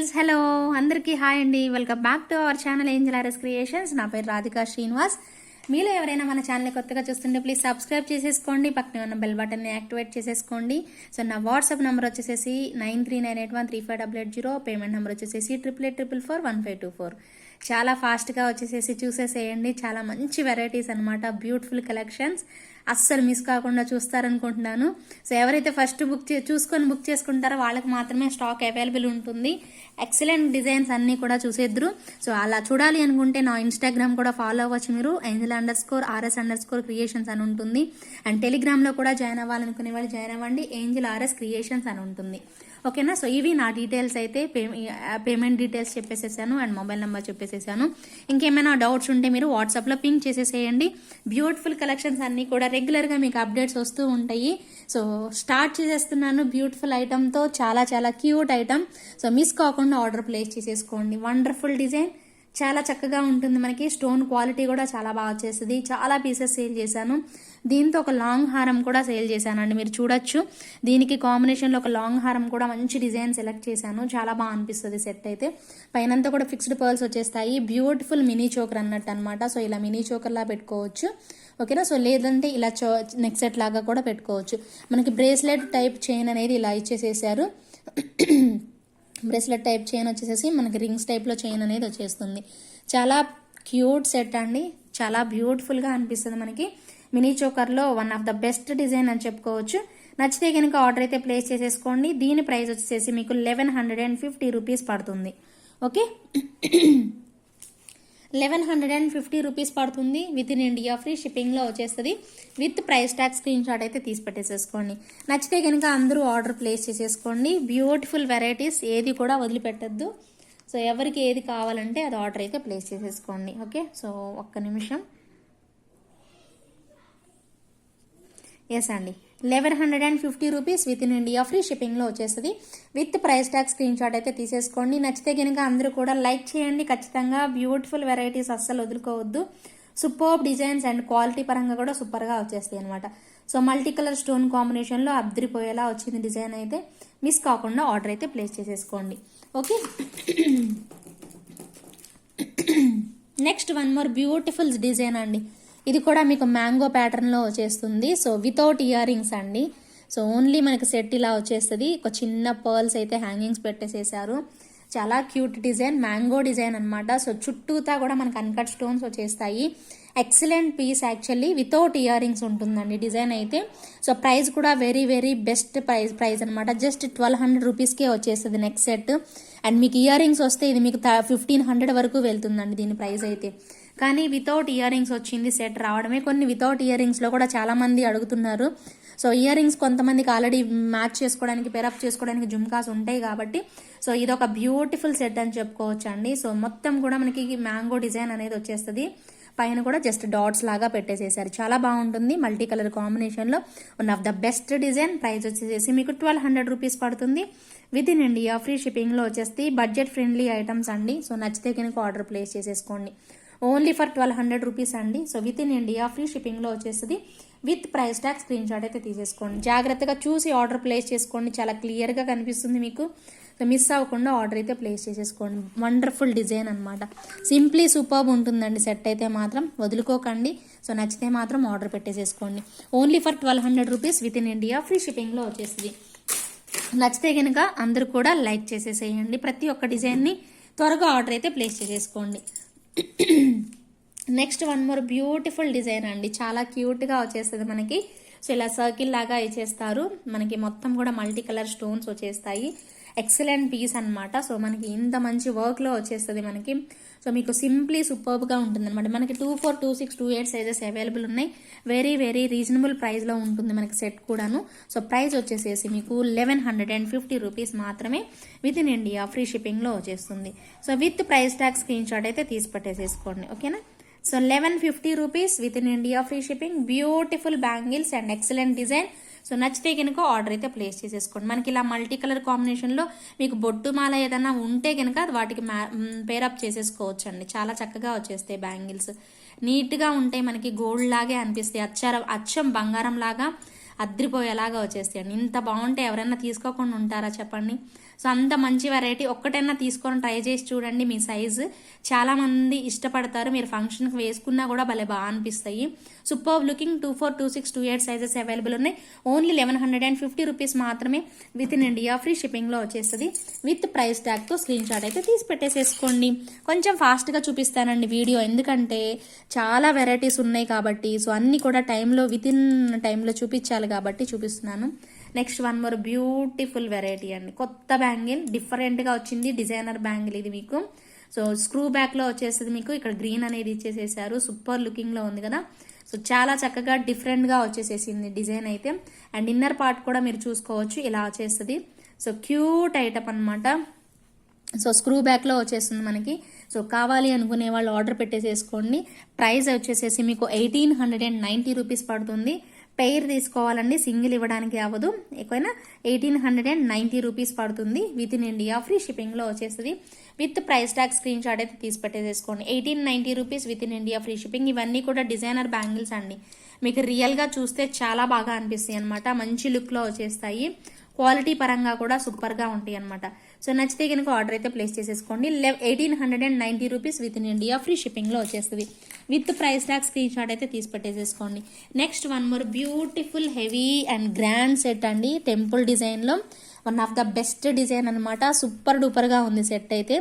Guys, hello అందరికీ hi అండి. Welcome back to our channel Angel RS creations. నా పేరు రాధికా శ్రీనివాస్. మీలో ఎవరైనా మన ఛానల్ కొత్తగా చూస్తుంటే ప్లీజ్ సబ్స్క్రైబ్ చేసేసుకోండి, పక్కనే ఉన్న బెల్ బటన్ని యాక్టివేట్ చేసేసుకోండి. సో నా వాట్సాప్ నెంబర్ వచ్చేసి 9398135880, పేమెంట్ నెంబర్ వచ్చేసి 88441524. చాలా ఫాస్ట్గా వచ్చేసేసి చూసేసేయండి. చాలా మంచి వెరైటీస్ అనమాట, బ్యూటిఫుల్ కలెక్షన్స్. అస్సలు మిస్ కాకుండా చూస్తారనుకుంటున్నాను. సో ఎవరైతే ఫస్ట్ చూసుకొని బుక్ చేసుకుంటారో వాళ్ళకి మాత్రమే స్టాక్ అవైలబుల్ ఉంటుంది. ఎక్సలెంట్ డిజైన్స్ అన్నీ కూడా చూసేద్దరు. సో అలా చూడాలి అనుకుంటే నా ఇన్స్టాగ్రామ్ కూడా ఫాలో అవ్వచ్చు మీరు, angel_rs_creations అని ఉంటుంది. అండ్ టెలిగ్రామ్లో కూడా జాయిన్ అవ్వాలనుకునే వాళ్ళు జాయిన్ అవ్వండి, angel_rs creations అని ఉంటుంది. ఓకేనా. సో ఇవి నా డీటెయిల్స్ అయితే, పేమెంట్ డీటెయిల్స్ చెప్పేసేసాను అండ్ మొబైల్ నెంబర్ చెప్పేసేసాను. ఇంకేమైనా డౌట్స్ ఉంటే మీరు వాట్సాప్లో పింక్ చేసేసేయండి. బ్యూటిఫుల్ కలెక్షన్స్ అన్నీ కూడా రెగ్యులర్గా మీకు అప్డేట్స్ వస్తూ ఉంటాయి. సో స్టార్ట్ చేసేస్తున్నాను బ్యూటిఫుల్ ఐటమ్తో, చాలా చాలా క్యూట్ ఐటమ్. సో మిస్ కాకుండా ఆర్డర్ ప్లేస్ చేసేసుకోండి. వండర్ఫుల్ డిజైన్, చాలా చక్కగా ఉంటుంది. మనకి స్టోన్ క్వాలిటీ కూడా చాలా బాగా వచ్చేస్తుంది. చాలా పీసెస్ సేల్ చేశాను. దీంతో ఒక లాంగ్ హారం కూడా సేల్ చేశానండి, మీరు చూడొచ్చు. దీనికి కాంబినేషన్లో ఒక లాంగ్ హారం కూడా మంచి డిజైన్ సెలెక్ట్ చేశాను. చాలా బాగా అనిపిస్తుంది సెట్ అయితే. పైనంతా కూడా ఫిక్స్డ్ పర్ల్స్ వచ్చేస్తాయి. బ్యూటిఫుల్ మినీ చోకర్ అన్నట్టు అనమాట. సో ఇలా మినీ చోకర్లా పెట్టుకోవచ్చు. ఓకేనా. సో లేదంటే ఇలా నెక్ సెట్ లాగా కూడా పెట్టుకోవచ్చు. మనకి బ్రేస్లెట్ టైప్ చైన్ అనేది ఇలా ఇచ్చేసేసారు. బ్రేస్లెట్ టైప్ చైన్ వచ్చేసేసి మనకి రింగ్స్ టైప్లో చైన్ అనేది వచ్చేస్తుంది. చాలా క్యూట్ సెట్ అండి, చాలా బ్యూటిఫుల్గా అనిపిస్తుంది. మనకి మినీ చోకర్లో one of the best design అని చెప్పుకోవచ్చు. నచ్చితే కనుక ఆర్డర్ అయితే ప్లేస్ చేసేసుకోండి. దీని ప్రైస్ వచ్చేసి మీకు 1150 రూపీస్ పడుతుంది. ఓకే, 1150 రూపీస్ పడుతుంది. విత్ ఇన్ ఇండియా ఫ్రీ షిప్పింగ్లో వచ్చేస్తుంది. With price tag screenshot అయితే తీసి పెట్టేసేసుకోండి. నచ్చితే కనుక అందరూ ఆర్డర్ ప్లేస్ చేసేసుకోండి. బ్యూటిఫుల్ వెరైటీస్, ఏది కూడా వదిలిపెట్టద్దు. సో ఎవరికి ఏది కావాలంటే అది ఆర్డర్ అయితే ప్లేస్ చేసేసుకోండి. ఓకే, సో ఒక్క నిమిషం. ఎస్ అండి, 1150 rupees within India free షిప్పింగ్లో వచ్చేస్తుంది. With price tag screenshot అయితే తీసేసుకోండి. నచ్చితే కనుక అందరూ కూడా లైక్ చేయండి ఖచ్చితంగా. బ్యూటిఫుల్ వెరైటీస్ అస్సలు వదులుకోవద్దు. సూపర్బ్ డిజైన్స్ అండ్ క్వాలిటీ పరంగా కూడా సూపర్గా వచ్చేస్తాయి అనమాట. సో మల్టీ కలర్ స్టోన్ కాంబినేషన్లో అద్దరిపోయేలా వచ్చింది డిజైన్ అయితే. మిస్ కాకుండా ఆర్డర్ అయితే ప్లేస్ చేసేసుకోండి. Okay, next one more beautiful design అండి. ఇది కూడా మీకు మ్యాంగో ప్యాటర్న్లో వచ్చేస్తుంది. సో వితౌట్ ఇయర్ రింగ్స్ అండి. సో ఓన్లీ మనకి సెట్ ఇలా వచ్చేస్తుంది. ఒక చిన్న పర్ల్స్ అయితే హ్యాంగింగ్స్ పెట్టేసేసారు. చాలా క్యూట్ డిజైన్, మ్యాంగో డిజైన్ అనమాట. సో చుట్టూతా కూడా మనకు అన్కట్ స్టోన్స్ వచ్చేస్తాయి. Excellent piece actually, without earrings ఉంటుందండి డిజైన్ అయితే. సో ప్రైస్ కూడా వెరీ వెరీ బెస్ట్ ప్రైస్ అనమాట. జస్ట్ 1200 రూపీస్కే వచ్చేస్తుంది నెక్స్ట్ సెట్. అండ్ మీకు ఇయర్ రింగ్స్ వస్తే ఇది మీకు 1500 వరకు వెళ్తుందండి దీని ప్రైస్ అయితే. కానీ వితౌట్ ఇయర్ రింగ్స్ వచ్చింది సెట్ రావడమే. కొన్ని వితౌట్ ఇయర్ రింగ్స్లో కూడా చాలా మంది అడుగుతున్నారు. సో ఇయర్ రింగ్స్ కొంతమందికి ఆల్రెడీ మ్యాచ్ చేసుకోవడానికి, పెరప్ చేసుకోవడానికి జుమ్కాస్ ఉంటాయి కాబట్టి సో ఇది ఒక బ్యూటిఫుల్ సెట్ అని చెప్పుకోవచ్చు అండి. సో మొత్తం కూడా మనకి మ్యాంగో డిజైన్ అనేది వచ్చేస్తుంది. పైన కూడా జస్ట్ డాట్స్ లాగా పెట్టేసేసారు. చాలా బాగుంటుంది. మల్టీ కలర్ కాంబినేషన్లో one of the best design. Price వచ్చేసి మీకు 1200 రూపీస్ పడుతుంది. విత్ ఇన్ ఇండియా ఫ్రీ షిప్పింగ్లో వచ్చేసి బడ్జెట్ ఫ్రెండ్లీ ఐటమ్స్ అండి. సో నచ్చితే కనుక ఆర్డర్ ప్లేస్ చేసేసుకోండి. ఓన్లీ ఫర్ 1200 రూపీస్ అండి. So within India free షిప్పింగ్లో వచ్చేస్తుంది. With price tag screenshot అయితే తీసేసుకోండి. జాగ్రత్తగా చూసి ఆర్డర్ ప్లేస్ చేసుకోండి. చాలా క్లియర్గా కనిపిస్తుంది మీకు. సో మిస్ అవ్వకుండా ఆర్డర్ అయితే ప్లేస్ చేసేసుకోండి. వండర్ఫుల్ డిజైన్ అనమాట. సింప్లీ సూపర్బ్ ఉంటుందండి సెట్ అయితే మాత్రం, వదులుకోకండి. సో నచ్చితే మాత్రం ఆర్డర్ పెట్టేసేసుకోండి. Only for 1200 rupees within India free షిప్పింగ్లో వచ్చేస్తుంది. నచ్చితే కనుక అందరూ కూడా లైక్ చేసేసేయండి. ప్రతి ఒక్క డిజైన్ని త్వరగా ఆర్డర్ అయితే ప్లేస్ చేసేసుకోండి. Next one more beautiful design అండి. చాలా క్యూట్గా వచ్చేస్తుంది మనకి. సో ఇలా సర్కిల్ లాగా ఇచ్చేస్తారు. మనకి మొత్తం కూడా మల్టీ కలర్ స్టోన్స్ వచ్చేస్తాయి. ఎక్సలెంట్ పీస్ అనమాట. సో మనకి ఇంత మంచి వర్క్లో వచ్చేస్తుంది మనకి. సో మీకు సింప్లీ సూపర్బ్గా ఉంటుంది అనమాట. మనకి 24, 26, 28 సైజెస్ అవైలబుల్ ఉన్నాయి. వెరీ వెరీ రీజనబుల్ ప్రైస్లో ఉంటుంది మనకి సెట్ కూడాను. సో ప్రైస్ వచ్చేసేసి మీకు 1150 రూపీస్ మాత్రమే. విత్ ఇన్ ఇండియా ఫ్రీ షిప్పింగ్లో వచ్చేస్తుంది. So with price tag screenshot అయితే తీసి పెట్టేసేసుకోండి. ఓకేనా. So 1150 rupees within India free shipping. Beautiful bangles and excellent design. So నచ్చితే కనుక ఆర్డర్ అయితే ప్లేస్ చేసేసుకోండి. మనకి ఇలా మల్టీ కలర్ కాంబినేషన్లో మీకు బొట్టు మాల ఏదైనా ఉంటే కనుక వాటికి పేరప్ చేసేసుకోవచ్చు అండి. చాలా చక్కగా వచ్చేస్తాయి బ్యాంగిల్స్. నీట్గా ఉంటాయి, మనకి గోల్డ్ లాగే అనిపిస్తాయి. అచ్చం బంగారం లాగా అద్రిపోయేలాగా వచ్చేస్తాయండి. ఇంత బాగుంటే ఎవరైనా తీసుకోకుండా ఉంటారా చెప్పండి. సో అంత మంచి వెరైటీ, ఒక్కటైనా తీసుకొని ట్రై చేసి చూడండి. మీ సైజు చాలా మంది ఇష్టపడతారు, మీరు ఫంక్షన్కి వేసుకున్నా కూడా భలే బాగా అనిపిస్తాయి. సూపర్ లుకింగ్ 24, 26, 28 సైజెస్ అవైలబుల్ ఉన్నాయి. ఓన్లీ 1150 రూపీస్ మాత్రమే. విత్ ఇన్ ఇండియా ఫ్రీ షిప్పింగ్లో వచ్చేస్తుంది. విత్ ప్రైస్ ట్యాగ్తో స్క్రీన్ షాట్ అయితే తీసి పెట్టేసేసుకోండి. కొంచెం ఫాస్ట్గా చూపిస్తానండి వీడియో, ఎందుకంటే చాలా వెరైటీస్ ఉన్నాయి కాబట్టి. సో అన్నీ కూడా విత్ ఇన్ టైంలో చూపించాలి కాబట్టి చూపిస్తున్నాను. Next one more beautiful variety అండి. కొత్త బ్యాంగిల్, డిఫరెంట్గా వచ్చింది, డిజైనర్ బ్యాంగిల్ ఇది మీకు. సో స్క్రూ బ్యాక్లో వచ్చేస్తుంది మీకు. ఇక్కడ గ్రీన్ అనేది ఇచ్చేసేసారు, సూపర్ లుకింగ్లో ఉంది కదా. సో చాలా చక్కగా డిఫరెంట్గా వచ్చేసేసింది డిజైన్ అయితే. అండ్ ఇన్నర్ పార్ట్ కూడా మీరు చూసుకోవచ్చు, ఇలా వచ్చేస్తుంది. సో క్యూట్ ఐటమ్ అనమాట. సో స్క్రూ బ్యాక్లో వచ్చేస్తుంది మనకి. సో కావాలి అనుకునే వాళ్ళు ఆర్డర్ పెట్టేసేసుకోండి. ప్రైస్ వచ్చేసేసి మీకు 1890 రూపీస్ పడుతుంది. పెయిర్ తీసుకోవాలండి, సింగిల్ ఇవ్వడానికి అవ్వదు. ఎక్కువైనా 1890 రూపీస్ పడుతుంది. విత్ ఇన్ ఇండియా ఫ్రీ షిప్పింగ్లో వచ్చేస్తుంది. With price tag screenshot అయితే తీసి పెట్టేసేసుకోండి. 1890 rupees within India free shipping. ఇవన్నీ కూడా డిజైనర్ బ్యాంగిల్స్ అండి. మీకు రియల్గా చూస్తే చాలా బాగా అనిపిస్తాయి అనమాట. మంచి లుక్లో వచ్చేస్తాయి. క్వాలిటీ పరంగా కూడా సూపర్గా ఉంటాయి అనమాట. సో నచ్చితే కనుక ఆర్డర్ అయితే ప్లేస్ చేసేసుకోండి. 1890 rupees within India free షిప్పింగ్లో వచ్చేస్తుంది. With price tag screenshot అయితే తీసి పెట్టేసేసుకోండి. Next one more beautiful heavy and grand set అండి. టెంపుల్ డిజైన్లో one of the best design అనమాట. సూపర్ డూపర్గా ఉంది సెట్ అయితే.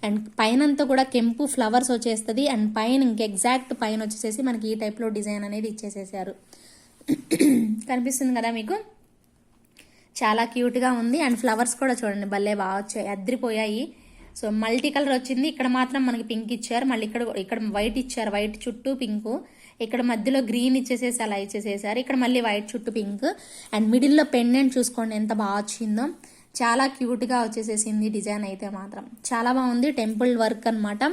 అండ్ పైనంతా కూడా కెంపు ఫ్లవర్స్ వచ్చేస్తుంది. అండ్ పైన ఎగ్జాక్ట్ పైన వచ్చేసేసి మనకి ఈ టైప్లో డిజైన్ అనేది ఇచ్చేసేసారు. కనిపిస్తుంది కదా మీకు, చాలా క్యూట్గా ఉంది. అండ్ ఫ్లవర్స్ కూడా చూడండి భలే బాగా వచ్చాయి, అద్రిపోయాయి. సో మల్టీ కలర్ వచ్చింది. ఇక్కడ మాత్రం మనకి పింక్ ఇచ్చారు, మళ్ళీ ఇక్కడ వైట్ ఇచ్చారు, వైట్ చుట్టూ పింక్. ఇక్కడ మధ్యలో గ్రీన్ ఇచ్చేసేసి అలా ఇచ్చేసేసారు. ఇక్కడ మళ్ళీ వైట్ చుట్టూ పింక్. అండ్ మిడిల్లో పెండెంట్ చూసుకోండి ఎంత బాగా వచ్చిందో. చాలా క్యూట్గా వచ్చేసేసింది డిజైన్ అయితే మాత్రం చాలా బాగుంది. టెంపుల్ వర్క్ అనమాట.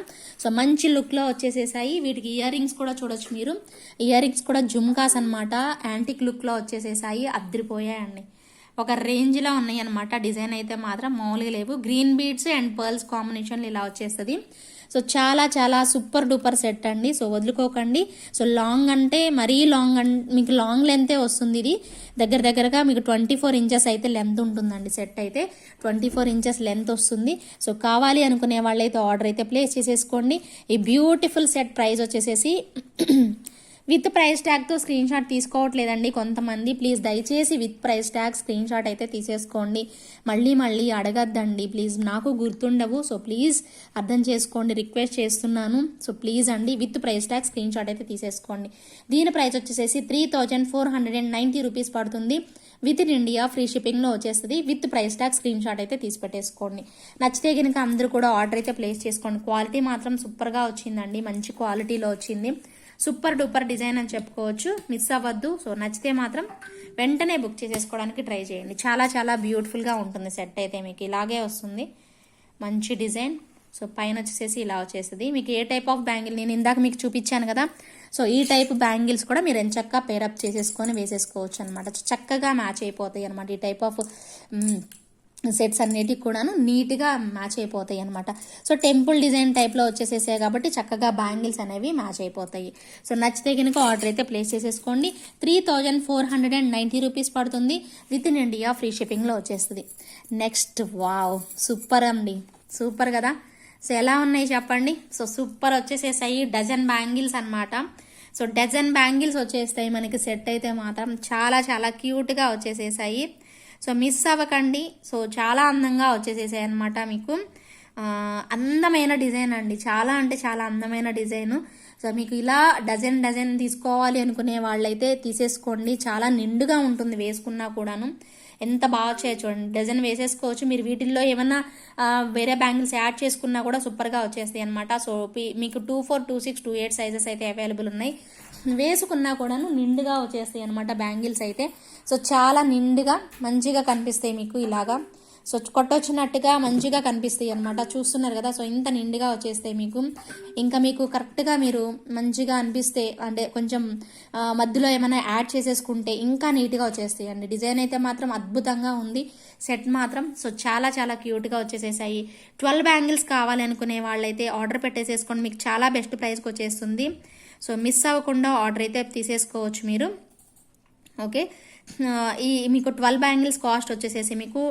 సో మంచి లుక్లో వచ్చేసేసాయి. వీటికి ఇయర్ రింగ్స్ కూడా చూడొచ్చు మీరు. ఇయర్ రింగ్స్ కూడా జుమ్కాస్ అనమాట. యాంటిక్ లుక్లో వచ్చేసేసాయి, అద్రిపోయాయండి. ఒక రేంజ్లో ఉన్నాయి అనమాట. డిజైన్ అయితే మాత్రం మామూలుగా లేవు. గ్రీన్ బీడ్స్ అండ్ పర్ల్స్ కాంబినేషన్లు ఇలా వచ్చేస్తుంది. సో చాలా చాలా సూపర్ డూపర్ సెట్ అండి. సో వదులుకోకండి. సో లాంగ్ అంటే మరీ లాంగ్ మీకు లాంగ్ లెంతే వస్తుంది. ఇది దగ్గరగా మీకు 24 ఇంచెస్ అయితే లెంత్ ఉంటుందండి. సెట్ అయితే 24 ఇంచెస్ లెంత్ వస్తుంది. సో కావాలి అనుకునే వాళ్ళైతే ఆర్డర్ అయితే ప్లేస్ చేసేసుకోండి. ఈ బ్యూటిఫుల్ సెట్ ప్రైస్ వచ్చేసేసి విత్ ప్రైస్ ట్యాగ్తో స్క్రీన్ షాట్ తీసుకోవట్లేదండి కొంతమంది. ప్లీజ్ దయచేసి with price tag screenshot అయితే తీసేసుకోండి. మళ్ళీ అడగద్దండి ప్లీజ్, నాకు గుర్తుండవు. సో ప్లీజ్ అర్థం చేసుకోండి, రిక్వెస్ట్ చేస్తున్నాను. సో ప్లీజ్ అండి with price tag screenshot అయితే తీసేసుకోండి. దీని ప్రైస్ వచ్చేసేసి 3490 రూపీస్ పడుతుంది. విత్ ఇన్ ఇండియా ఫ్రీ షిప్పింగ్లో వచ్చేస్తుంది. With price tag screenshot అయితే తీసి పెట్టేసుకోండి. నచ్చితే కనుక అందరూ కూడా ఆర్డర్ అయితే ప్లేస్ చేసుకోండి. క్వాలిటీ మాత్రం సూపర్గా వచ్చిందండి, మంచి క్వాలిటీలో వచ్చింది. సూపర్ డూపర్ డిజైన్ అని చెప్పుకోవచ్చు. మిస్ అవ్వద్దు. సో నచ్చితే మాత్రం వెంటనే బుక్ చేసేసుకోవడానికి ట్రై చేయండి. చాలా చాలా బ్యూటిఫుల్గా ఉంటుంది సెట్ అయితే. మీకు ఇలాగే వస్తుంది మంచి డిజైన్. సో పైన వచ్చేసేసి ఇలా వచ్చేస్తుంది. మీకు ఏ టైప్ ఆఫ్ బ్యాంగిల్ నేను ఇందాక మీకు చూపించాను కదా, సో ఈ టైప్ బ్యాంగిల్స్ కూడా మీరు ఎంచక్కా పేరప్ చేసేసుకొని వేసేసుకోవచ్చు అనమాట. చక్కగా మ్యాచ్ అయిపోతాయి అనమాట. ఈ టైప్ ఆఫ్ సెట్స్ అన్నిటికి కూడాను నీట్గా మ్యాచ్ అయిపోతాయి అనమాట. సో టెంపుల్ డిజైన్ టైప్లో వచ్చేసేసాయి కాబట్టి చక్కగా బ్యాంగిల్స్ అనేవి మ్యాచ్ అయిపోతాయి. సో నచ్చితే కనుక ఆర్డర్ అయితే ప్లేస్ చేసేసుకోండి. 3490 రూపీస్ పడుతుంది. విత్ ఇన్ ఇండియా ఫ్రీ షిప్పింగ్లో వచ్చేస్తుంది. నెక్స్ట్ వావ్, సూపర్ అండి, సూపర్ కదా. సో ఎలా ఉన్నాయి చెప్పండి. సో సూపర్ వచ్చేసేసాయి డజన్ బ్యాంగిల్స్ అనమాట. సో డజన్ బ్యాంగిల్స్ వచ్చేస్తాయి మనకి సెట్ అయితే మాత్రం చాలా చాలా క్యూట్గా వచ్చేసేసాయి. సో మిస్ అవ్వకండి. సో చాలా అందంగా వచ్చేసేసాయి అనమాట. మీకు అందమైన డిజైన్ అండి, చాలా అంటే చాలా అందమైన డిజైన్. సో మీకు ఇలా డజన్ తీసుకోవాలి అనుకునే వాళ్ళైతే తీసేసుకోండి. చాలా నిండుగా ఉంటుంది వేసుకున్నా కూడాను. ఎంత బాగా చేయొచ్చు చూడండి, డజన్ వేసేసుకోవచ్చు. మీరు వీటిల్లో ఏమన్నా వేరే బ్యాంగిల్స్ యాడ్ చేసుకున్నా కూడా సూపర్గా వచ్చేస్తాయి అనమాట. సో మీకు 24, 26, 28 సైజెస్ అయితే అవైలబుల్ ఉన్నాయి. వేసుకున్నా కూడాను నిండుగా వచ్చేస్తాయి అనమాట బ్యాంగిల్స్ అయితే. సో చాలా నిండుగా మంచిగా కనిపిస్తాయి మీకు ఇలాగా. సో కొట్టొచ్చినట్టుగా మంచిగా కనిపిస్తాయి అనమాట. చూస్తున్నారు కదా. సో ఇంత నిండుగా వచ్చేస్తాయి మీకు. ఇంకా మీకు కరెక్ట్గా మీరు మంచిగా అనిపిస్తే అంటే కొంచెం మధ్యలో ఏమైనా యాడ్ చేసేసుకుంటే ఇంకా నీట్గా వచ్చేస్తాయి అండి. డిజైన్ అయితే మాత్రం అద్భుతంగా ఉంది సెట్ మాత్రం. సో చాలా చాలా క్యూట్గా వచ్చేసేసాయి. 12 బ్యాంగిల్స్ కావాలి అనుకునే వాళ్ళైతే ఆర్డర్ పెట్టేసేసుకోండి. మీకు చాలా బెస్ట్ ప్రైస్కి వచ్చేస్తుంది. సో మిస్ అవ్వకుండా ఆర్డర్ అయితే తీసేసుకోవచ్చు మీరు. ఓకే, ఈ మీకు 12 బ్యాంగిల్స్ కాస్ట్ వచ్చేసేసి మీకు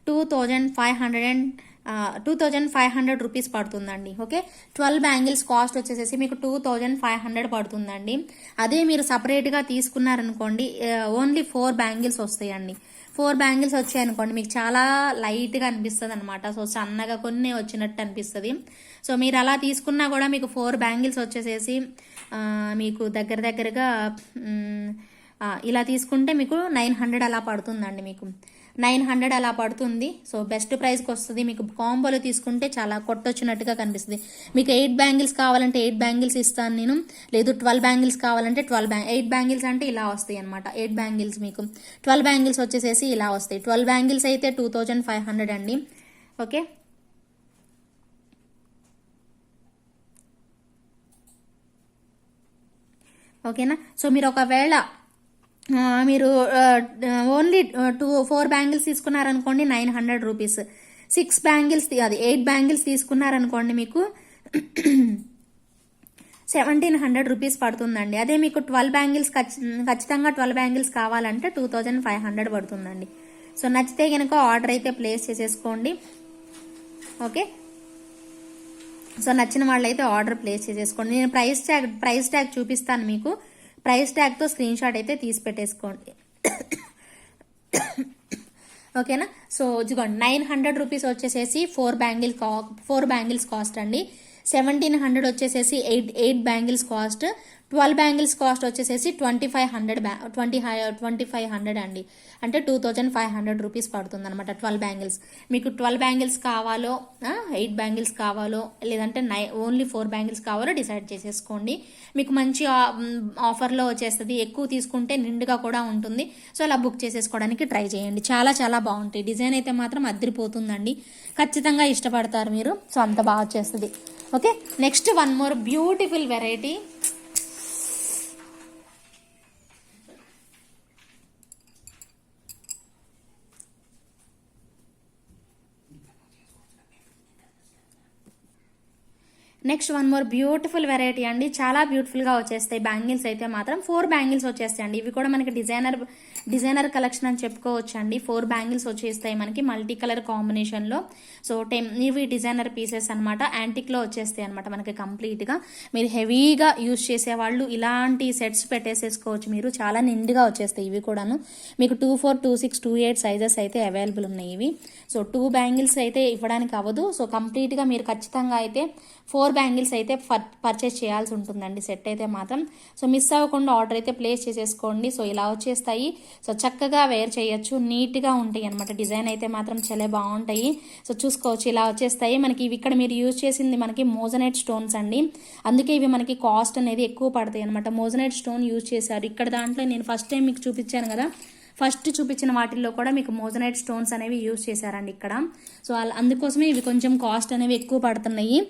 2500 రూపీస్ పడుతుందండి. ఓకే, 12 బ్యాంగిల్స్ కాస్ట్ వచ్చేసేసి మీకు 2500 పడుతుందండి. అదే మీరు సపరేట్గా తీసుకున్నారనుకోండి ఓన్లీ 4 బ్యాంగిల్స్ వస్తాయండి. 4 బ్యాంగిల్స్ వచ్చాయనుకోండి మీకు చాలా లైట్గా అనిపిస్తుంది అనమాట. సో సన్నగా కొన్ని వచ్చినట్టు అనిపిస్తుంది. సో మీరు అలా తీసుకున్నా కూడా మీకు 4 బ్యాంగిల్స్ వచ్చేసేసి మీకు దగ్గరగా ఇలా తీసుకుంటే మీకు 900 అలా పడుతుందండి. మీకు 900 అలా పడుతుంది. సో బెస్ట్ ప్రైస్కి వస్తుంది. మీకు కాంబోలో తీసుకుంటే చాలా కొట్టొచ్చినట్టుగా కనిపిస్తుంది. మీకు 8 బ్యాంగిల్స్ కావాలంటే 8 బ్యాంగిల్స్ ఇస్తాను నేను, లేదు 12 బ్యాంగిల్స్ కావాలంటే 8 బ్యాంగిల్స్ అంటే ఇలా వస్తాయి అనమాట. 8 బ్యాంగిల్స్ మీకు 12 బ్యాంగిల్స్ వచ్చేసేసి ఇలా వస్తాయి. 12 బ్యాంగిల్స్ అయితే 2500 అండి. ఓకే, ఓకేనా. సో మీరు ఒకవేళ మీరు ఓన్లీ 4 బ్యాంగిల్స్ తీసుకున్నారనుకోండి 900 రూపీస్. 6 బ్యాంగిల్స్ అది 8 బ్యాంగిల్స్ తీసుకున్నారనుకోండి మీకు 1700 రూపీస్ పడుతుందండి. అదే మీకు 12 బ్యాంగిల్స్ ఖచ్చితంగా 12 బ్యాంగిల్స్ కావాలంటే 2500 పడుతుందండి. సో నచ్చితే కనుక ఆర్డర్ అయితే ప్లేస్ చేసేసుకోండి. ఓకే, సో నచ్చిన వాళ్ళు అయితే ఆర్డర్ ప్లేస్ చేసేసుకోండి. నేను ప్రైస్ ట్యాగ్ చూపిస్తాను మీకు. ప్రైస్ ట్యాగ్తో స్క్రీన్ షాట్ అయితే తీసి పెట్టేసుకోండి. ఓకేనా. సో ఇదిగోండి 900 రూపీస్ వచ్చేసేసి 4 బ్యాంగిల్స్ కాస్ట్ అండి. 1700 వచ్చేసేసి 8 బ్యాంగిల్స్ కాస్ట్. 12 బ్యాంగిల్స్ కాస్ట్ వచ్చేసేసి 2500 అండి. అంటే 2500 రూపీస్ పడుతుంది అనమాట 12 బ్యాంగిల్స్. మీకు 12 బ్యాంగిల్స్ కావాలో 8 బ్యాంగిల్స్ కావాలో లేదంటే ఓన్లీ 4 బ్యాంగిల్స్ కావాలో డిసైడ్ చేసేసుకోండి. మీకు మంచి ఆఫర్లో వచ్చేస్తుంది. ఎక్కువ తీసుకుంటే నిండుగా కూడా ఉంటుంది. సో అలా బుక్ చేసేసుకోవడానికి ట్రై చేయండి. చాలా చాలా బాగుంటాయి. డిజైన్ అయితే మాత్రం అదిరిపోతుందండి. ఖచ్చితంగా ఇష్టపడతారు మీరు. సో అంత బాగా వచ్చేస్తుంది. Okay, next one more beautiful variety. Next one more beautiful variety అండి. చాలా బ్యూటిఫుల్గా వచ్చేస్తాయి బ్యాంగిల్స్ అయితే మాత్రం. 4 బ్యాంగిల్స్ వచ్చేస్తాయి అండి. ఇవి కూడా మనకి డిజైనర్ కలెక్షన్ అని చెప్పుకోవచ్చు అండి. 4 బ్యాంగిల్స్ వచ్చేస్తాయి మనకి మల్టీ కలర్ కాంబినేషన్లో. సో ఇవి డిజైనర్ పీసెస్ అనమాట. యాంటిక్లో వచ్చేస్తాయి అనమాట మనకి కంప్లీట్గా. మీరు హెవీగా యూజ్ చేసేవాళ్ళు ఇలాంటి సెట్స్ పెట్టేసేసుకోవచ్చు. మీరు చాలా నిండుగా వచ్చేస్తాయి ఇవి కూడాను. మీకు 24, 26, 28 సైజెస్ అయితే అవైలబుల్ ఉన్నాయి ఇవి. సో 2 బ్యాంగిల్స్ అయితే ఇవ్వడానికి అవ్వదు. సో కంప్లీట్గా మీరు ఖచ్చితంగా అయితే 4 బ్యాంగిల్స్ అయితే పర్చేస్ చేయాల్సి ఉంటుందండి సెట్ అయితే మాత్రం. సో మిస్ అవ్వకుండా ఆర్డర్ అయితే ప్లేస్ చేసేసుకోండి. సో ఇలా వచ్చేస్తాయి. సో చక్కగా వేర్ చేయొచ్చు. నీట్గా ఉంటాయి అనమాట. డిజైన్ అయితే మాత్రం చాలా బాగుంటాయి. సో చూసుకోవచ్చు ఇలా వచ్చేస్తాయి మనకి. ఇవి ఇక్కడ మీరు యూజ్ చేసింది మనకి మోజనైట్ స్టోన్స్ అండి. అందుకే ఇవి మనకి కాస్ట్ అనేది ఎక్కువ పడతాయి అనమాట. మోజనైట్ స్టోన్ యూజ్ చేశారు ఇక్కడ. దాంట్లో నేను ఫస్ట్ టైం మీకు చూపించాను కదా, ఫస్ట్ చూపించిన వాటిల్లో కూడా మీకు మోజనైట్ స్టోన్స్ అనేవి యూజ్ చేశారండి ఇక్కడ. సో అందుకోసమే ఇవి కొంచెం కాస్ట్ అనేవి ఎక్కువ పడుతున్నాయి.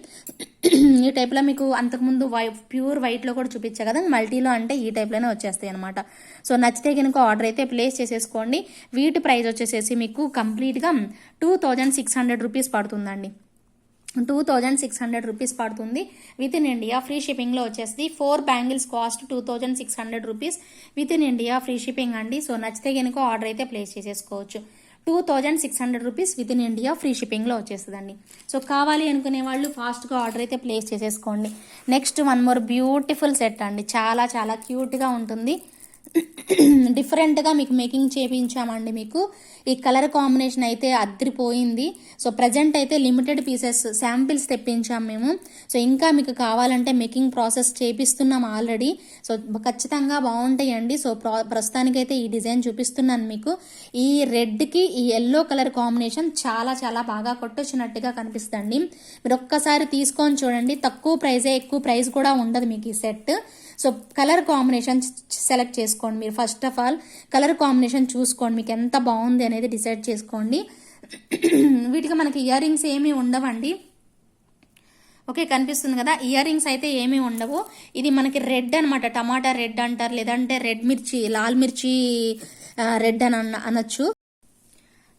ఈ టైప్లో మీకు అంతకుముందు ప్యూర్ వైట్లో కూడా చూపించా కదా, మల్టీలో అంటే ఈ టైప్లోనే వచ్చేస్తాయి అనమాట. సో నచ్చితే కనుక ఆర్డర్ అయితే ప్లేస్ చేసేసుకోండి. వీటి ప్రైస్ వచ్చేసేసి మీకు కంప్లీట్గా 2600 రూపీస్ పడుతుందండి. 2600 రూపీస్ పడుతుంది విత్ ఇన్ ఇండియా. ఫ్రీ షిప్పింగ్లో వచ్చేసి 4 bangles cost 2600 rupees within India free shipping అండి. సో నచ్చితే కనుక ఆర్డర్ అయితే ప్లేస్ చేసేసుకోవచ్చు. 2600 rupees within India free షిప్పింగ్లో వచ్చేస్తుందండి. సో కావాలి అనుకునే వాళ్ళు ఫాస్ట్గా ఆర్డర్ అయితే ప్లేస్ చేసేసుకోండి. Next one more beautiful set అండి. చాలా చాలా క్యూట్గా ఉంటుంది. డిఫరెంట్గా మీకు మేకింగ్ చేయించామండి. మీకు ఈ కలర్ కాంబినేషన్ అయితే అద్దరిపోయింది. సో ప్రజెంట్ అయితే లిమిటెడ్ పీసెస్ శాంపిల్స్ తెప్పించాం మేము. సో ఇంకా మీకు కావాలంటే మేకింగ్ ప్రాసెస్ చేపిస్తున్నాం ఆల్రెడీ. సో ఖచ్చితంగా బాగుంటాయండి. సో ప్రస్తుతానికైతే ఈ డిజైన్ చూపిస్తున్నాను మీకు. ఈ రెడ్కి ఈ ఎల్లో కలర్ కాంబినేషన్ చాలా చాలా బాగా కొట్టొచ్చినట్టుగా కనిపిస్తుంది. మీరు ఒక్కసారి తీసుకొని చూడండి. తక్కువ ప్రైజే, ఎక్కువ ప్రైస్ కూడా ఉండదు మీకు ఈ set. So colour combination select చేసుకోండి మీరు. First of all colour combination చూసుకోండి, మీకు ఎంత బాగుంది అనేది డిసైడ్ చేసుకోండి. వీటికి మనకి ఇయర్ రింగ్స్ ఏమీ ఉండవండి. ఓకే, కనిపిస్తుంది కదా, ఇయర్ రింగ్స్ అయితే ఏమీ ఉండవు. ఇది మనకి రెడ్ అనమాట, టమాటా రెడ్ అంటారు, లేదంటే రెడ్ మిర్చి, లాల్ మిర్చి రెడ్ అని అనొచ్చు.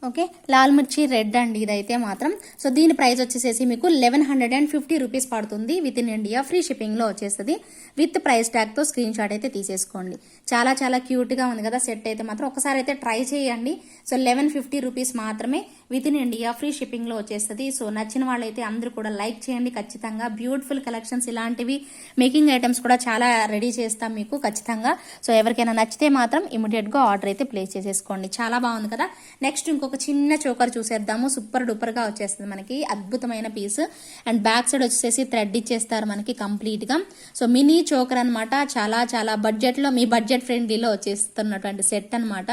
ఓకే, లాల్ మిర్చి రెడ్ అండి ఇదైతే మాత్రం. సో దీని ప్రైస్ వచ్చేసేసి మీకు 1150 రూపీస్ పడుతుంది. విత్ ఇన్ ఇండియా ఫ్రీ షిప్పింగ్లో వచ్చేస్తుంది. విత్ ప్రైస్ ట్యాగ్తో స్క్రీన్ షాట్ అయితే తీసేసుకోండి. చాలా చాలా క్యూట్గా ఉంది కదా సెట్ అయితే మాత్రం. ఒకసారి అయితే ట్రై చేయండి. సో 1150 రూపీస్ మాత్రమే విత్ ఇన్ ఇండియా ఫ్రీ షిప్పింగ్లో వచ్చేస్తుంది. సో నచ్చిన వాళ్ళైతే అందరూ కూడా లైక్ చేయండి ఖచ్చితంగా. బ్యూటిఫుల్ కలెక్షన్స్ ఇలాంటివి మేకింగ్ ఐటమ్స్ కూడా చాలా రెడీ చేస్తాం మీకు ఖచ్చితంగా. సో ఎవరికైనా నచ్చితే మాత్రం ఇమీడియట్గా ఆర్డర్ అయితే ప్లేస్ చేసేసుకోండి. చాలా బాగుంది కదా. నెక్స్ట్ ఇంకొక చిన్న చోకర్ చూసేద్దాము. సూపర్ డూపర్ గా వచ్చేస్తుంది మనకి, అద్భుతమైన పీస్. అండ్ బ్యాక్ సైడ్ వచ్చేసి థ్రెడ్ ఇచ్చేస్తారు మనకి కంప్లీట్ గా. సో మినీ చోకర్ అనమాట. చాలా చాలా బడ్జెట్ లో, మీ బడ్జెట్ ఫ్రెండ్లీలో వచ్చేస్తున్నటువంటి సెట్ అనమాట.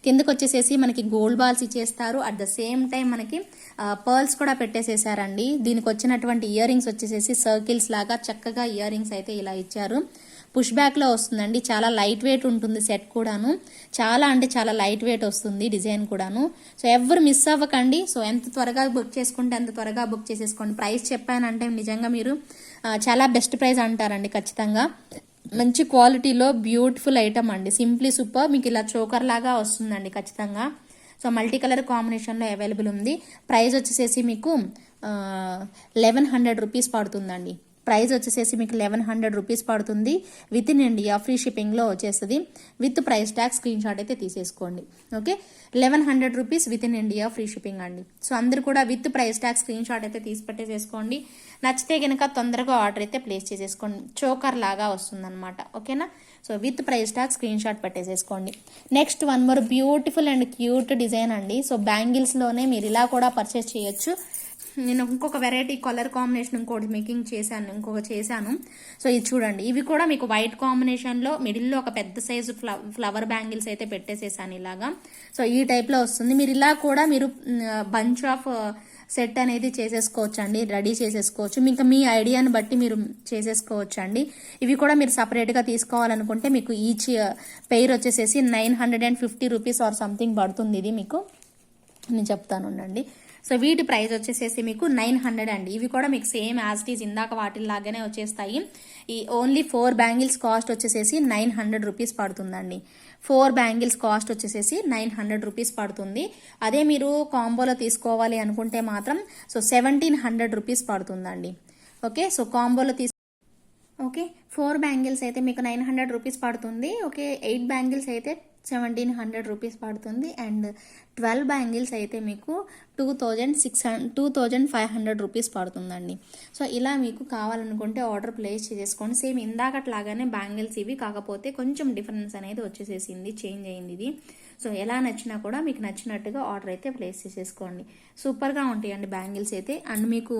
కిందకి వచ్చేసేసి మనకి గోల్డ్ బాల్స్ ఇచ్చేస్తారు. అట్ ద సేమ్ టైం మనకి పర్ల్స్ కూడా పెట్టేసేసారండి. దీనికి వచ్చినటువంటి ఇయర్ రింగ్స్ వచ్చేసేసి సర్కిల్స్ లాగా చక్కగా ఇయర్ రింగ్స్ అయితే ఇలా ఇచ్చారు. పుష్ బ్యాక్ లో వస్తుందండి. చాలా లైట్ వెయిట్ ఉంటుంది సెట్ కూడాను. చాలా అంటే చాలా లైట్ వెయిట్ వస్తుంది డిజైన్ కూడాను. సో ఎవరు మిస్ అవ్వకండి. సో ఎంత త్వరగా బుక్ చేసుకుంటే అంత త్వరగా బుక్ చేసేసుకోండి. ప్రైస్ చెప్పానంటే నిజంగా మీరు చాలా బెస్ట్ ప్రైస్ అంటారండి ఖచ్చితంగా. మంచి క్వాలిటీలో బ్యూటిఫుల్ ఐటమ్ అండి. Simply super. మీకు ఇలా చోకర్ లాగా వస్తుందండి ఖచ్చితంగా. సో మల్టీ కలర్ కాంబినేషన్లో అవైలబుల్ ఉంది. ప్రైస్ వచ్చేసేసి మీకు 1100 రూపీస్ పడుతుందండి. ప్రైస్ వచ్చేసేసి మీకు 1100 రూపీస్ పడుతుంది. విత్ ఇన్ ఇండియా ఫ్రీ షిప్పింగ్లో వచ్చేస్తుంది. With price tag screenshot అయితే తీసేసుకోండి. Okay, 1100 rupees within India free shipping అండి. సో అందరు కూడా with price tag screenshot అయితే తీసి పెట్టేసేసుకోండి. నచ్చితే కనుక తొందరగా ఆర్డర్ అయితే ప్లేస్ చేసేసుకోండి. చోకర్ లాగా వస్తుందన్నమాట. ఓకేనా. So with price tag screenshot పెట్టేసేసుకోండి. Next one more beautiful and cute design అండి. సో బ్యాంగిల్స్లోనే మీరు ఇలా కూడా పర్చేస్ చేయొచ్చు. నేను ఇంకొక వెరైటీ కలర్ కాంబినేషన్ ఇంకోటి మేకింగ్ చేశాను. సో ఇది చూడండి. ఇవి కూడా మీకు వైట్ కాంబినేషన్లో మిడిల్లో ఒక పెద్ద సైజు ఫ్లవర్ బ్యాంగిల్స్ అయితే పెట్టేసేసాను ఇలాగా. సో ఈ టైప్లో వస్తుంది. మీరు ఇలా కూడా మీరు బంచ్ ఆఫ్ సెట్ అనేది చేసేసుకోవచ్చు అండి, రెడీ చేసేసుకోవచ్చు. ఇంకా మీ ఐడియాని బట్టి మీరు చేసుకోవచ్చు అండి. ఇవి కూడా మీరు సపరేట్గా తీసుకోవాలనుకుంటే మీకు ఈచ్ పెయిర్ వచ్చేసేసి 950 రూపీస్ ఆర్ సంథింగ్ పడుతుంది. ఇది మీకు నేను చెప్తాను ఉండండి. సో వీటి ప్రైస్ వచ్చేసేసి మీకు 900 అండి. ఇవి కూడా మీకు సేమ్ యాజ్ ఇట్ ఈజ్ ఇందాక వాటిలాగానే వచ్చేస్తాయి. ఈ ఓన్లీ 4 బ్యాంగిల్స్ కాస్ట్ వచ్చేసేసి 900 రూపీస్ పడుతుందండి. 4 బ్యాంగిల్స్ కాస్ట్ వచ్చేసేసి 900 రూపీస్ పడుతుంది. అదే మీరు కాంబోలో తీసుకోవాలి అనుకుంటే మాత్రం సో 1700 రూపీస్ పడుతుందండి. ఓకే, సో కాంబోలో ఓకే 4 బ్యాంగిల్స్ అయితే మీకు 900 రూపీస్ పడుతుంది. ఓకే, 8 బ్యాంగిల్స్ అయితే 1700 రూపీస్ పడుతుంది. అండ్ 12 బ్యాంగిల్స్ అయితే మీకు 2500 రూపీస్ పడుతుందండి. సో ఇలా మీకు కావాలనుకుంటే ఆర్డర్ ప్లేస్ చేసేసుకోండి. సేమ్ ఇందాకట్లాగానే బ్యాంగిల్స్ ఇవి, కాకపోతే కొంచెం డిఫరెన్స్ అనేది వచ్చేసేసింది, చేంజ్ అయింది ఇది. సో ఎలా నచ్చినా కూడా మీకు నచ్చినట్టుగా ఆర్డర్ అయితే ప్లేస్ చేసేసుకోండి. సూపర్గా ఉంటాయండి బ్యాంగిల్స్ అయితే. అండ్ మీకు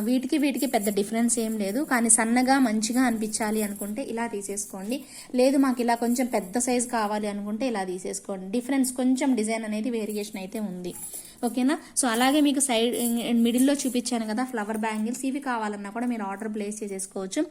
వీటికి పెద్ద డిఫరెన్స్ ఏం లేదు. కానీ సన్నగా మంచిగా అనిపించాలి అనుకుంటే ఇలా తీసేసుకోండి. లేదు మాకు ఇలా కొంచెం పెద్ద సైజ్ కావాలి అనుకుంటే ఇలా తీసేసుకోండి. డిఫరెన్స్ కొంచెం డిజైన్ అనేది వేరియేషన్ అయితే ఉంది. ఓకేనా. సో అలాగే మీకు సైడ్ మిడిల్లో చూపించాను కదా ఫ్లవర్ బ్యాంగిల్స్, ఇవి కావాలన్నా కూడా మీరు ఆర్డర్ ప్లేస్ చేసేసుకోవచ్చు.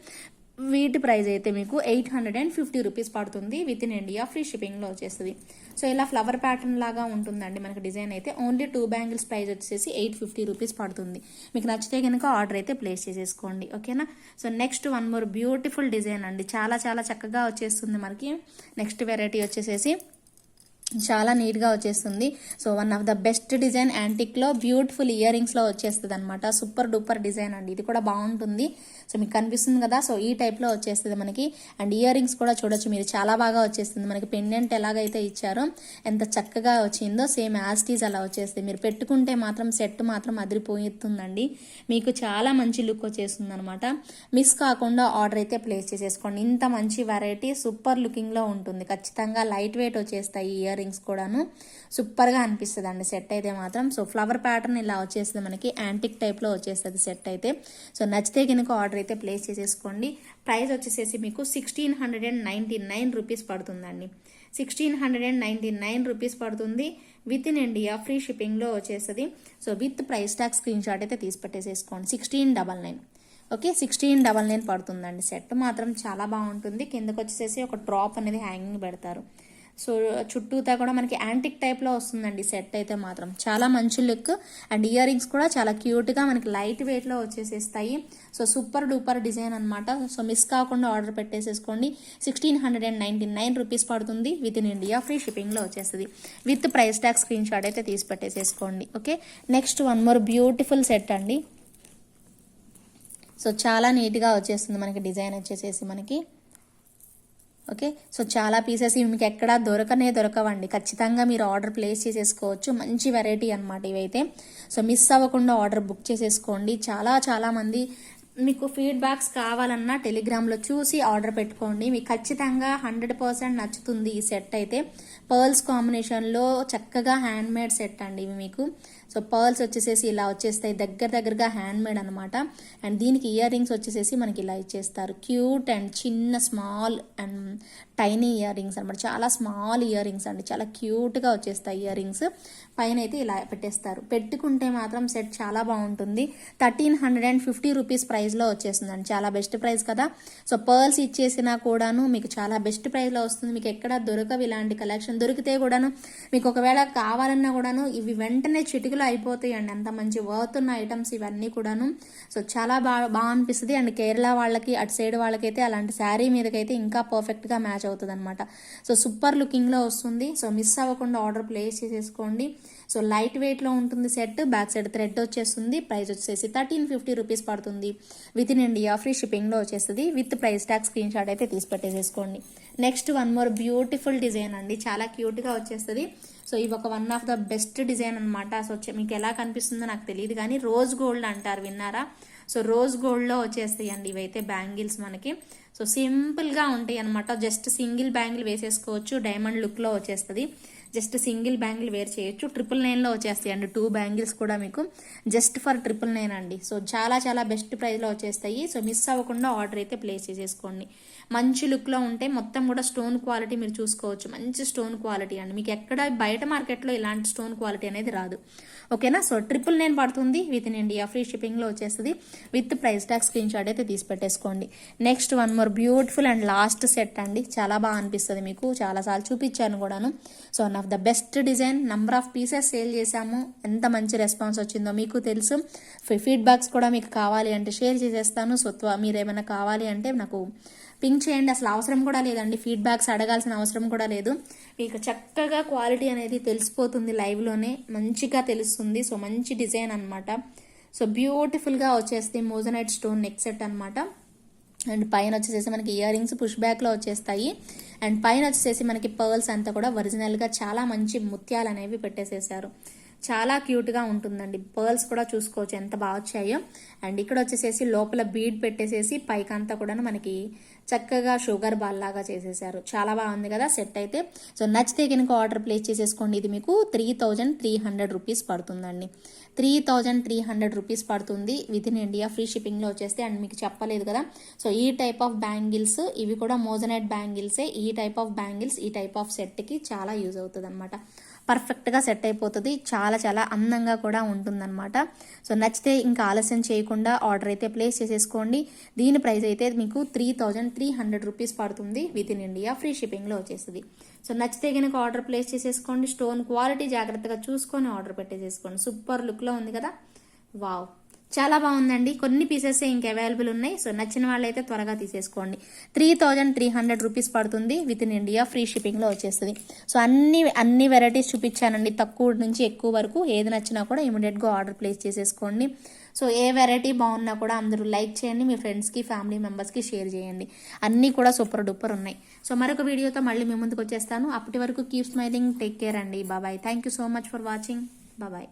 వీటి ప్రైస్ అయితే మీకు 850 రూపీస్ పడుతుంది. విత్ ఇన్ ఇండియా ఫ్రీ షిప్పింగ్లో వచ్చేస్తుంది. సో ఇలా ఫ్లవర్ ప్యాటర్న్ లాగా ఉంటుందండి మనకి డిజైన్ అయితే. ఓన్లీ 2 బ్యాంగిల్స్ ప్రైస్ వచ్చేసి 850 రూపీస్ పడుతుంది. మీకు నచ్చితే కనుక ఆర్డర్ అయితే ప్లేస్ చేసేసుకోండి. ఓకేనా. So next one more beautiful design అండి. చాలా చాలా చక్కగా వచ్చేస్తుంది మనకి. నెక్స్ట్ వెరైటీ వచ్చేసేసి చాలా నీట్గా వచ్చేస్తుంది. So one of the best design యాంటిక్లో బ్యూటిఫుల్ ఇయర్ రింగ్స్లో వచ్చేస్తుంది అనమాట. సూపర్ డూపర్ డిజైన్ అండి. ఇది కూడా బాగుంటుంది. సో మీకు కనిపిస్తుంది కదా. సో ఈ టైప్లో వచ్చేస్తుంది మనకి. అండ్ ఇయర్ రింగ్స్ కూడా చూడొచ్చు మీరు, చాలా బాగా వచ్చేస్తుంది మనకి. పెండెంట్ ఎలాగైతే ఇచ్చారో ఎంత చక్కగా వచ్చిందో సేమ్ యాస్టీజ్ అలా వచ్చేస్తుంది. మీరు పెట్టుకుంటే మాత్రం సెట్ మాత్రం అదిరిపోతుందండి. మీకు చాలా మంచి లుక్ వచ్చేస్తుంది అనమాట. మిస్ కాకుండా ఆర్డర్ అయితే ప్లేస్ చేసేసుకోండి. ఇంత మంచి వెరైటీ సూపర్ లుకింగ్లో ఉంటుంది ఖచ్చితంగా. లైట్ వెయిట్ వచ్చేస్తాయి ఇయర్ రింగ్స్ కూడాను. సూపర్గా అనిపిస్తుంది అండి సెట్ అయితే మాత్రం. సో ఫ్లవర్ ప్యాటర్న్ ఇలా వచ్చేస్తుంది మనకి. యాంటిక్ టైప్లో వచ్చేస్తుంది సెట్ అయితే. సో నచ్చితే కనుక ఆర్డర్ అయితే ప్లేస్ చేసేసుకోండి. ప్రైస్ వచ్చేసేసి మీకు 1699 రూపీస్ పడుతుందండి. 1699 రూపీస్ పడుతుంది. విత్ ఇన్ ఇండియా ఫ్రీ షిప్పింగ్లో వచ్చేస్తుంది. So with price tag screenshot అయితే తీసి పెట్టేసేసుకోండి. 1699. ఓకే, 1699 పడుతుందండి. సెట్ మాత్రం చాలా బాగుంటుంది. కిందకు వచ్చేసేసి ఒక డ్రాప్ అనేది హ్యాంగింగ్ పెడతారు. సో చుట్టూతా కూడా మనకి యాంటిక్ టైప్లో వస్తుందండి సెట్ అయితే మాత్రం చాలా మంచి లుక్. అండ్ ఇయర్ రింగ్స్ కూడా చాలా క్యూట్గా మనకి లైట్ వెయిట్లో వచ్చేసేస్తాయి. సో సూపర్ డూపర్ డిజైన్ అనమాట. సో మిస్ కాకుండా ఆర్డర్ పెట్టేసేసుకోండి. 1699 రూపీస్ పడుతుంది. విత్ ఇన్ ఇండియా ఫ్రీ షిప్పింగ్లో వచ్చేస్తుంది. With price tag screenshot అయితే తీసి పెట్టేసేసుకోండి. Okay, next one more beautiful set అండి. సో చాలా నీట్గా వచ్చేస్తుంది మనకి డిజైన్ వచ్చేసేసి మనకి. ఓకే, సో చాలా పీసెస్ ఇవి మీకు ఎక్కడా దొరకవండి. ఖచ్చితంగా మీరు ఆర్డర్ ప్లేస్ చేసేసుకోవచ్చు. మంచి వెరైటీ అనమాట ఇవైతే. సో మిస్ అవ్వకుండా ఆర్డర్ బుక్ చేసేసుకోండి. చాలా మంది మీకు ఫీడ్బ్యాక్స్ కావాలన్నా టెలిగ్రామ్లో చూసి ఆర్డర్ పెట్టుకోండి. మీకు ఖచ్చితంగా 100% నచ్చుతుంది ఈ సెట్ అయితే. పర్ల్స్ కాంబినేషన్లో చక్కగా హ్యాండ్ మేడ్ సెట్ అండి ఇవి మీకు. సో పర్ల్స్ వచ్చేసేసి ఇలా వచ్చేస్తాయి, దగ్గరగా హ్యాండ్ మేడ్ అనమాట. అండ్ దీనికి ఇయర్ రింగ్స్ వచ్చేసేసి మనకి ఇలా ఇచ్చేస్తారు. క్యూట్ అండ్ చిన్న small and tiny ear rings అనమాట. చాలా స్మాల్ ఇయర్ రింగ్స్ అండి, చాలా క్యూట్గా వచ్చేస్తాయి ఇయర్ రింగ్స్. పైన అయితే ఇలా పెట్టేస్తారు. పెట్టుకుంటే మాత్రం సెట్ చాలా బాగుంటుంది. 1350 రూపీస్ ప్రైస్లో వచ్చేస్తుందండి. చాలా బెస్ట్ ప్రైస్ కదా. సో పర్ల్స్ ఇచ్చేసినా కూడాను మీకు చాలా బెస్ట్ ప్రైస్లో వస్తుంది. మీకు ఎక్కడ దొరకవు ఇలాంటి కలెక్షన్. దొరికితే కూడాను మీకు ఒకవేళ కావాలన్నా కూడాను ఇవి వెంటనే చిటికలో అయిపోతాయండి. అంత మంచి వర్త్ ఉన్న ఐటమ్స్ ఇవన్నీ కూడాను. సో చాలా బాగా అనిపిస్తుంది. అండ్ కేరళ వాళ్ళకి అటు సైడ్ వాళ్ళకైతే అలాంటి శారీ మీదకైతే ఇంకా పర్ఫెక్ట్గా మ్యాచ్ అవుతుంది అనమాట. సో సూపర్ లుకింగ్లో వస్తుంది. సో మిస్ అవ్వకుండా ఆర్డర్ ప్లేస్ చేసేసుకోండి. సో లైట్ వెయిట్లో ఉంటుంది సెట్. బ్యాక్ సైడ్ థ్రెడ్ వచ్చేస్తుంది. ప్రైస్ వచ్చేసి 1350 రూపీస్ పడుతుంది. విత్ ఇన్ ఇండియా ఫ్రీ షిప్పింగ్లో వచ్చేస్తుంది. With price tag screenshot అయితే తీసి పెట్టేసేసుకోండి. Next one more beautiful design అండి. చాలా క్యూట్గా వచ్చేస్తుంది. సో ఇవి ఒక one of the best design అనమాట. సో మీకు ఎలా కనిపిస్తుందో నాకు తెలియదు కానీ రోజ్ గోల్డ్ అంటారు, విన్నారా? సో రోజ్ గోల్డ్లో వచ్చేస్తాయి అండి ఇవైతే బ్యాంగిల్స్ మనకి. సో సింపుల్గా ఉంటాయి అనమాట. జస్ట్ సింగిల్ బ్యాంగిల్ వేసేసుకోవచ్చు. డైమండ్ లుక్లో వచ్చేస్తుంది. జస్ట్ సింగిల్ బ్యాంగిల్ వేర్ చేయొచ్చు. 999లో వచ్చేస్తాయి అండి 2 బ్యాంగిల్స్ కూడా మీకు జస్ట్ ఫర్ 999 అండి. సో చాలా బెస్ట్ ప్రైస్లో వచ్చేస్తాయి. సో మిస్ అవ్వకుండా ఆర్డర్ అయితే ప్లేస్ చేసేసుకోండి. మంచి లుక్లో ఉంటాయి. మొత్తం కూడా స్టోన్ క్వాలిటీ మీరు చూసుకోవచ్చు. మంచి స్టోన్ క్వాలిటీ అండి. మీకు ఎక్కడ బయట మార్కెట్లో ఇలాంటి స్టోన్ క్వాలిటీ అనేది రాదు. ఓకేనా. సో 999 పడుతుంది. విత్ ఇన్ ఇండియా ఫ్రీ షిప్పింగ్లో వచ్చేస్తుంది. With price tag screenshot అయితే తీసి పెట్టేసుకోండి. Next one more beautiful and last set అండి. చాలా బాగా అనిపిస్తుంది మీకు. చాలాసార్లు చూపించాను కూడాను. So one of the best design. Number of pieces sale చేశాము. ఎంత మంచి రెస్పాన్స్ వచ్చిందో మీకు తెలుసు. ఫీడ్బ్యాక్స్ కూడా మీకు కావాలి అంటే షేర్ చేసేస్తాను. సో మీరు ఏమైనా కావాలి అంటే నాకు పింక్ చేయండి. అసలు అవసరం కూడా లేదండి, ఫీడ్బ్యాక్స్ అడగాల్సిన అవసరం కూడా లేదు. మీకు చక్కగా క్వాలిటీ అనేది తెలిసిపోతుంది. లైవ్లోనే మంచిగా తెలుస్తుంది. సో మంచి డిజైన్ అనమాట. సో బ్యూటిఫుల్గా వచ్చేస్తే మోజనైట్ స్టోన్ నెక్ సెట్ అనమాట. అండ్ పైన వచ్చేసేసి మనకి ఇయర్ రింగ్స్ పుష్ బ్యాక్లో వచ్చేస్తాయి. అండ్ పైన వచ్చేసేసి మనకి పర్ల్స్ అంతా కూడా ఒరిజినల్గా చాలా మంచి ముత్యాలు అనేవి పెట్టేసేసారు. చాలా క్యూట్గా ఉంటుందండి. పర్ల్స్ కూడా చూసుకోవచ్చు ఎంత బాగా వచ్చాయో. అండ్ ఇక్కడ వచ్చేసేసి లోపల బీడ్ పెట్టేసేసి పైకంతా కూడా మనకి చక్కగా షుగర్ బాల్ లాగా చేసేసారు. చాలా బాగుంది కదా సెట్ అయితే. సో నచ్చితే కనుక ఆర్డర్ ప్లేస్ చేసేసుకోండి. ఇది మీకు 3300 రూపీస్ పడుతుందండి. 3300 రూపీస్ పడుతుంది. విత్ ఇన్ ఇండియా ఫ్రీ షిప్పింగ్లో వచ్చేస్తే. అండ్ మీకు చెప్పలేదు కదా. సో ఈ టైప్ ఆఫ్ బ్యాంగిల్స్ ఇవి కూడా మోజనైట్ బ్యాంగిల్సే. ఈ టైప్ ఆఫ్ బ్యాంగిల్స్ ఈ టైప్ ఆఫ్ సెట్కి చాలా యూజ్ అవుతుంది అనమాట. పర్ఫెక్ట్గా సెట్ అయిపోతుంది. చాలా అందంగా కూడా ఉంటుందన్నమాట. సో నచ్చితే ఇంకా ఆలస్యం చేయకుండా ఆర్డర్ అయితే ప్లేస్ చేసేసుకోండి. దీని ప్రైస్ అయితే మీకు 3300 రూపీస్ పడుతుంది. విత్ ఇన్ ఇండియా ఫ్రీ షిప్పింగ్లో వచ్చేస్తుంది. సో నచ్చితే కనుక ఆర్డర్ ప్లేస్ చేసేసుకోండి. స్టోన్ క్వాలిటీ జాగ్రత్తగా చూసుకొని ఆర్డర్ పెట్టేసేసుకోండి. సూపర్ లుక్లో ఉంది కదా. వావ్, చాలా బాగుందండి. కొన్ని పీసెస్ ఇంకా అవైలబుల్ ఉన్నాయి. సో నచ్చిన వాళ్ళైతే త్వరగా తీసేసుకోండి. 3300 రూపీస్ పడుతుంది. విత్ ఇన్ ఇండియా ఫ్రీ షిప్పింగ్లో వచ్చేస్తుంది. సో అన్ని వెరైటీస్ చూపించానండి. తక్కువ నుంచి ఎక్కువ వరకు ఏది నచ్చినా కూడా ఇమీడియట్గా ఆర్డర్ ప్లేస్ చేసేసుకోండి. సో ఏ వెరైటీ బాగున్నా కూడా అందరూ లైక్ చేయండి. మీ ఫ్రెండ్స్కి ఫ్యామిలీ మెంబర్స్కి షేర్ చేయండి. అన్నీ కూడా సూపర్ డూపర్ ఉన్నాయి. సో మరొక వీడియోతో మళ్ళీ మీ ముందుకు వచ్చేస్తాను. అప్పటి వరకు కీప్ స్మైలింగ్, టేక్ కేర్ అండి. బాబాయ్. Thank you so much for watching. బాబాయ్.